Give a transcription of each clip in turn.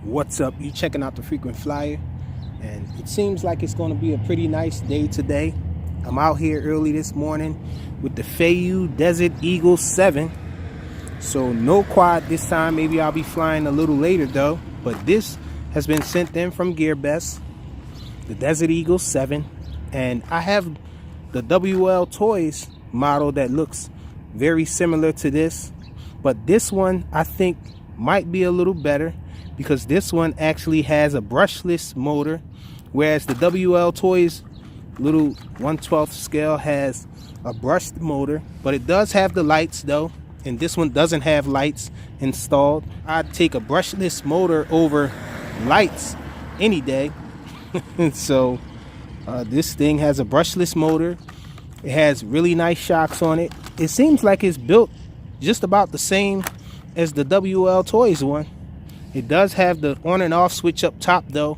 What's up? You checking out the Frequent Flyer, and it seems like it's going to be a pretty nice day today. I'm out here early this morning with the Feiyue Desert Eagle 7. So no quad this time. Maybe I'll be flying a little later though. But this has been sent in from Gearbest, the Desert Eagle 7, and I have the WL Toys model that looks very similar to this, but this one I think might be a little better because this one actually has a brushless motor, whereas the WL Toys little 1/12 scale has a brushed motor. But it does have the lights though, and this one doesn't have lights installed. I'd take a brushless motor over lights any day. So this thing has a brushless motor. It has really nice shocks on it. It seems like it's built just about the same as the WL Toys one. It does have the on and off switch up top though,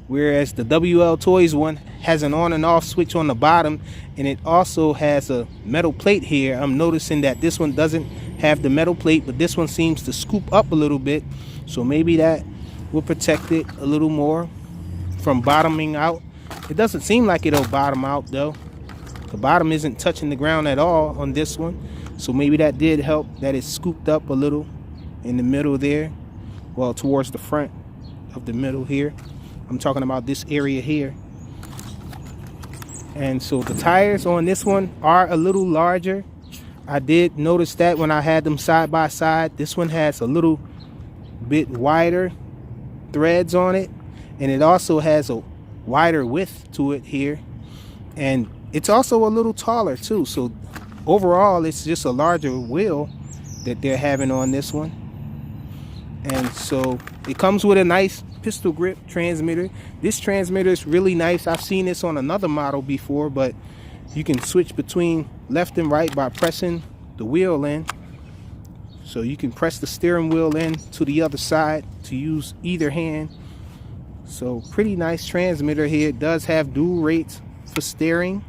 whereas the WL Toys one has an on and off switch on the bottom, and it also has a metal plate here. I'm noticing that this one doesn't have the metal plate, but this one seems to scoop up a little bit, so maybe that will protect it a little more from bottoming out. It doesn't seem like it'll bottom out though. The bottom isn't touching the ground at all on this one, so maybe that did help, that it's scooped up a little in the middle there, well, towards the front of the middle here. I'm talking about this area here. And so the tires on this one are a little larger. I did notice that when I had them side by side. This one has a little bit wider threads on it, and it also has a wider width to it here, and it's also a little taller too. So overall it's just a larger wheel that they're having on this one. And so it comes with a nice pistol grip transmitter. This transmitter is really nice. I've seen this on another model before, but you can switch between left and right by pressing the wheel in. So you can press the steering wheel in to the other side to use either hand. So pretty nice transmitter here. It does have dual rates for steering,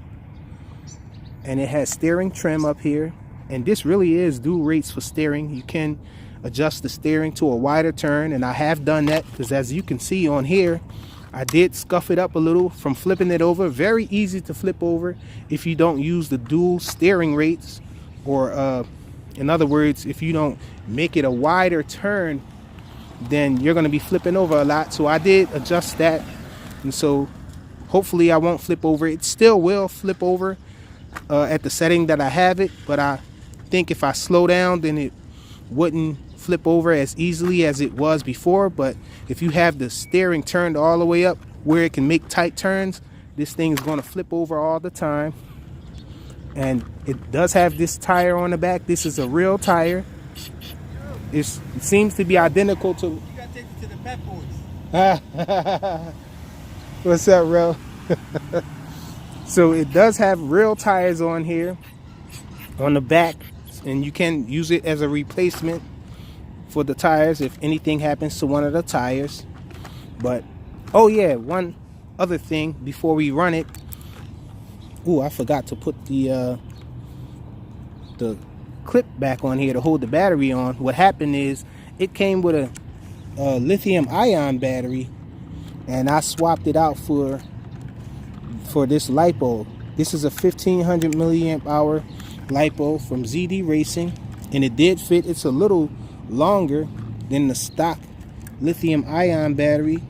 and it has steering trim up here, and this really is dual rates for steering. You can adjust the steering to a wider turn, and I have done that because, as you can see on here, I did scuff it up a little from flipping it over. Very easy to flip over if you don't use the dual steering rates, or in other words, if you don't make it a wider turn, then you're going to be flipping over a lot. So I did adjust that, and so hopefully I won't flip over. It still will flip over at the setting that I have it, but I think if I slow down, then it wouldn't flip over as easily as it was before. But if you have the steering turned all the way up where it can make tight turns, this thing's going to flip over all the time. And it does have this tire on the back. This is a real tire. It seems to be identical to... You gotta take it to the Pet Boys. What's up, bro? So it does have real tires on here on the back, and you can use it as a replacement for the tires if anything happens to one of the tires. But oh yeah, one other thing before we run it. Oh, I forgot to put the clip back on here to hold the battery on. What happened is it came with a lithium ion battery, and I swapped it out for this LiPo. This is a 1500 milliamp hour LiPo from ZD Racing, and it did fit. It's a little longer than the stock lithium ion battery,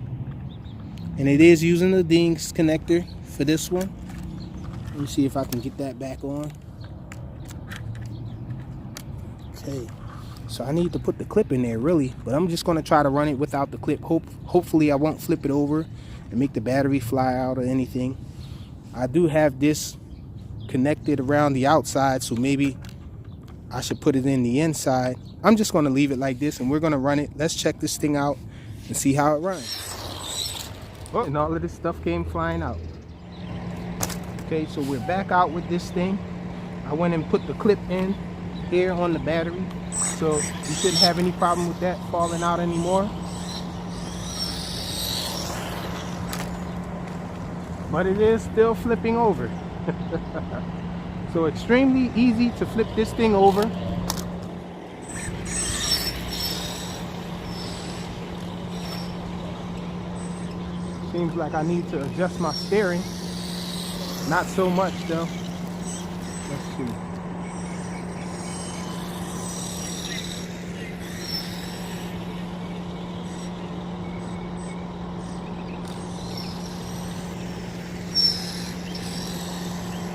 and it is using the dings connector for this one. Let me see if I can get that back on. Okay, so I need to put the clip in there really, but I'm just going to try to run it without the clip. Hopefully I won't flip it over and make the battery fly out or anything. I do have this connected around the outside, so maybe I should put it in the inside. I'm just going to leave it like this, and we're going to run it. Let's check this thing out and see how it runs. Oh, and all of this stuff came flying out. Okay, so we're back out with this thing. I went and put the clip in here on the battery, so you shouldn't have any problem with that falling out anymore. But it is still flipping over. So extremely easy to flip this thing over. Seems like I need to adjust my steering. Not so much though. Let's see.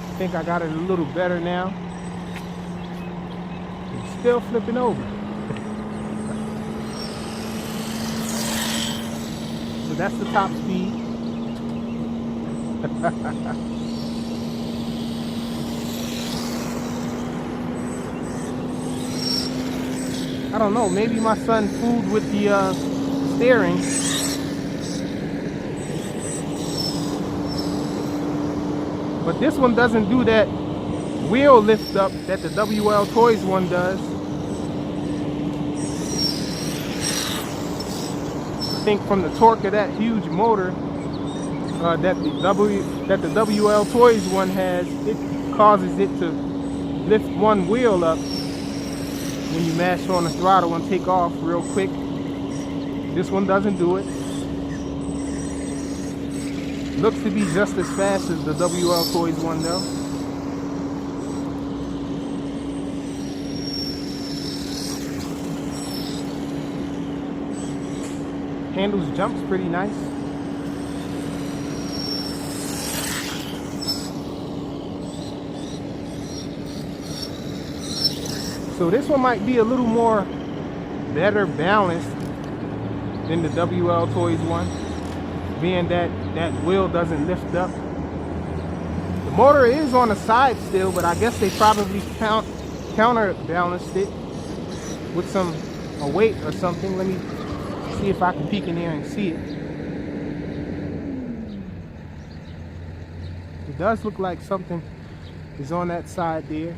I think I got it a little better now. It's still flipping over. So that's the top speed. I don't know, maybe my son fooled with the steering. But this one doesn't do that wheel lift up that the WL Toys one does. I think from the torque of that huge motor that the WL Toys one has, it causes it to lift one wheel up when you mash on the throttle and take off real quick. This one doesn't do it. Looks to be just as fast as the WL Toys one though. Handles jumps pretty nice. So this one might be a little more better balanced than the WL Toys one, being that that wheel doesn't lift up. The motor is on the side still, but I guess they probably counterbalanced it with a weight or something. Let me see if I can peek in there and see it. It does look like something is on that side there.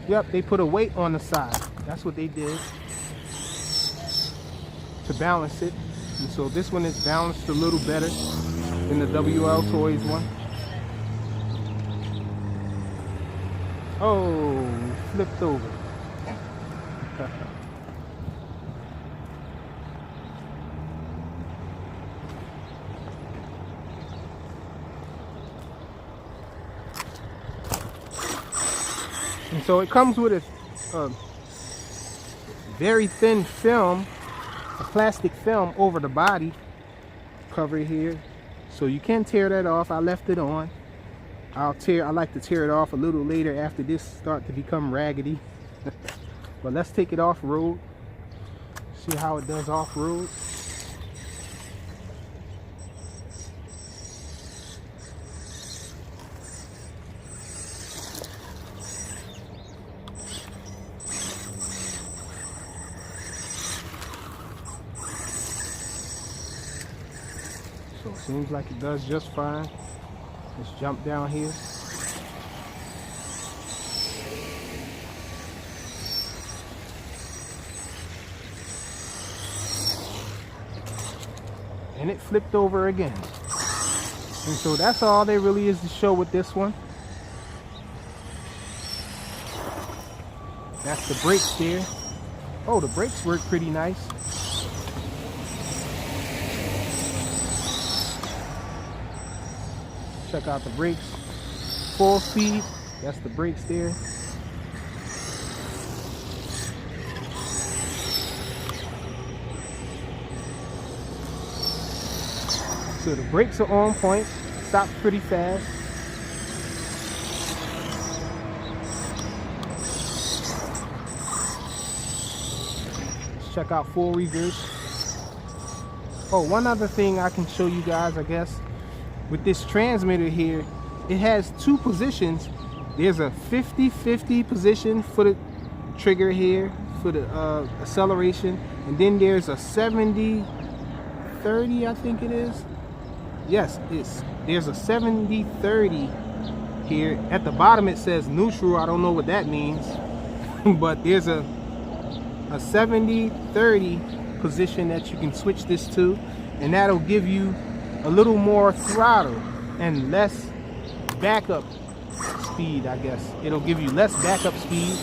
Yep, they put a weight on the side. That's what they did to balance it. And so this one is balanced a little better than the WL Toys one. Oh, flipped over. And so it comes with a very thin film, a plastic film over the body cover here, so you can tear that off. I left it on. I like to tear it off a little later after this start to become raggedy. But let's take it off road, see how it does off road. So it seems like it does just fine. Let's jump down here. And it flipped over again. And so that's all there really is to show with this one. That's the brakes there. Oh, the brakes work pretty nice. Check out the brakes. Full speed. That's the brakes there. So the brakes are on point. Stop pretty fast. Let's check out full reverse. Oh, one other thing I can show you guys, I guess. With this transmitter here, it has two positions. There's a 50-50 position for the trigger here for the acceleration, and then there's a 70-30, I think it is. Yes, there's a 70-30 here. At the bottom it says neutral. I don't know what that means, but there's a 70-30 position that you can switch this to, and that'll give you a little more throttle and less backup speed, I guess. It'll give you less backup speed.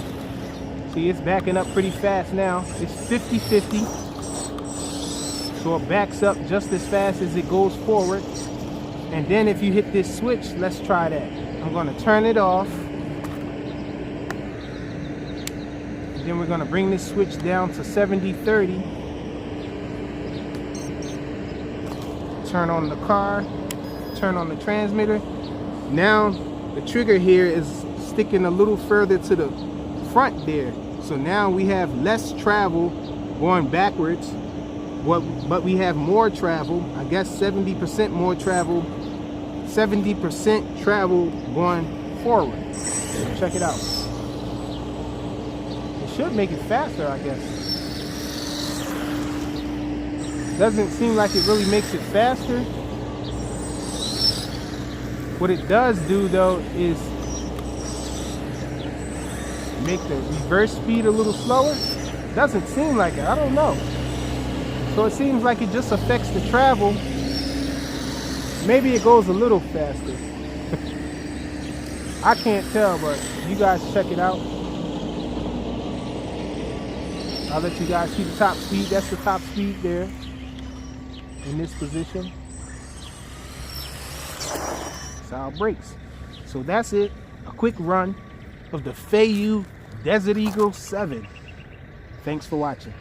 See, it's backing up pretty fast now. It's 50-50. So it backs up just as fast as it goes forward. And then if you hit this switch, let's try that. I'm gonna turn it off. And then we're gonna bring this switch down to 70-30. Turn on the car, turn on the transmitter. Now the trigger here is sticking a little further to the front there. So now we have less travel going backwards, but we have more travel. I guess 70% more travel, 70% travel going forward. Check it out. It should make it faster, I guess. Doesn't seem like it really makes it faster. What it does do though is make the reverse speed a little slower. Doesn't seem like it, I don't know. So it seems like it just affects the travel. Maybe it goes a little faster. I can't tell, but you guys check it out. I'll let you guys see the top speed. That's the top speed there in this position. That's how it brakes. So that's it. A quick run of the Feiyue Desert Eagle 7. Thanks for watching.